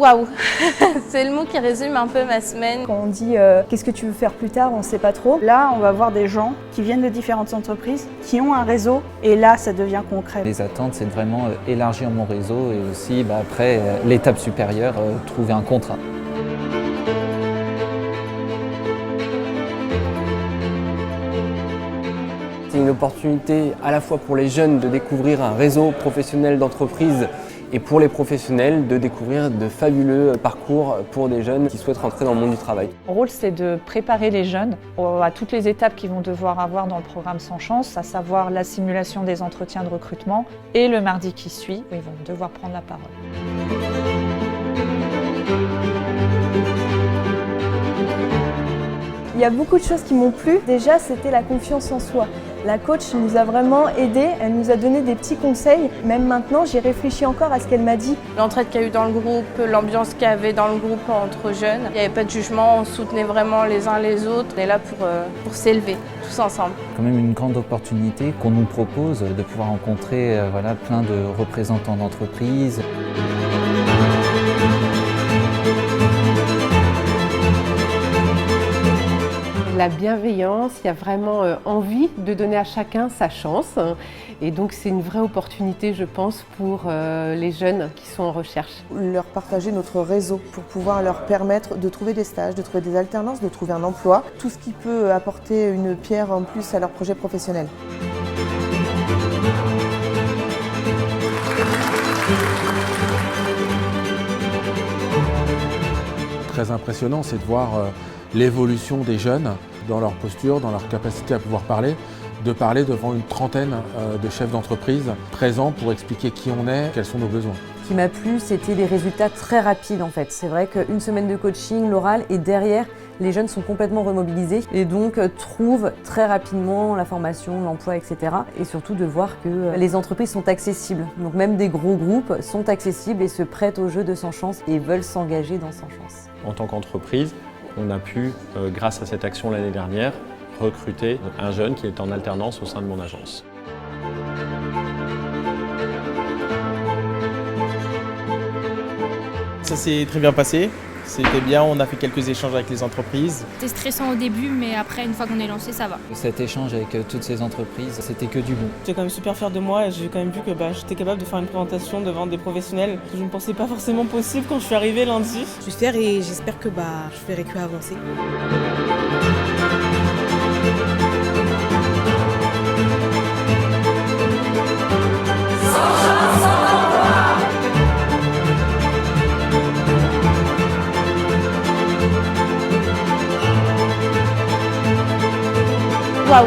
Waouh. C'est le mot qui résume un peu ma semaine. Quand on dit qu'est-ce que tu veux faire plus tard, on ne sait pas trop. Là, on va voir des gens qui viennent de différentes entreprises, qui ont un réseau, et là, ça devient concret. Les attentes, c'est de vraiment élargir mon réseau et aussi, après, l'étape supérieure, trouver un contrat. C'est une opportunité à la fois pour les jeunes de découvrir un réseau professionnel d'entreprise et pour les professionnels de découvrir de fabuleux parcours pour des jeunes qui souhaitent rentrer dans le monde du travail. Mon rôle, c'est de préparer les jeunes à toutes les étapes qu'ils vont devoir avoir dans le programme Sans Chance, à savoir la simulation des entretiens de recrutement et le mardi qui suit, où ils vont devoir prendre la parole. Il y a beaucoup de choses qui m'ont plu. Déjà, c'était la confiance en soi. La coach nous a vraiment aidés, elle nous a donné des petits conseils. Même maintenant, j'y réfléchis encore à ce qu'elle m'a dit. L'entraide qu'il y a eu dans le groupe, l'ambiance qu'il y avait dans le groupe entre jeunes. Il n'y avait pas de jugement, on soutenait vraiment les uns les autres. On est là pour s'élever, tous ensemble. C'est quand même une grande opportunité qu'on nous propose de pouvoir rencontrer plein de représentants d'entreprises. La bienveillance, il y a vraiment envie de donner à chacun sa chance. Et donc c'est une vraie opportunité, je pense, pour les jeunes qui sont en recherche. Leur partager notre réseau pour pouvoir leur permettre de trouver des stages, de trouver des alternances, de trouver un emploi. Tout ce qui peut apporter une pierre en plus à leur projet professionnel. Très impressionnant, c'est de voir l'évolution des jeunes dans leur posture, dans leur capacité à pouvoir parler, de parler devant une trentaine de chefs d'entreprise présents pour expliquer qui on est, quels sont nos besoins. Ce qui m'a plu, c'était les résultats très rapides en fait. C'est vrai qu'une semaine de coaching, l'oral, et derrière, les jeunes sont complètement remobilisés et donc trouvent très rapidement la formation, l'emploi, etc. Et surtout de voir que les entreprises sont accessibles. Donc même des gros groupes sont accessibles et se prêtent au jeu de Sans Chance et veulent s'engager dans Sans Chance. En tant qu'entreprise, on a pu, grâce à cette action l'année dernière, recruter un jeune qui est en alternance au sein de mon agence. Ça s'est très bien passé, c'était bien, on a fait quelques échanges avec les entreprises. C'était stressant au début, mais après, une fois qu'on est lancé, ça va. Cet échange avec toutes ces entreprises, c'était que du bon. J'étais quand même super fière de moi et j'ai quand même vu que j'étais capable de faire une présentation devant des professionnels que je ne pensais pas forcément possible quand je suis arrivée lundi. Je suis fière et j'espère que je ferai que avancer. Waouh.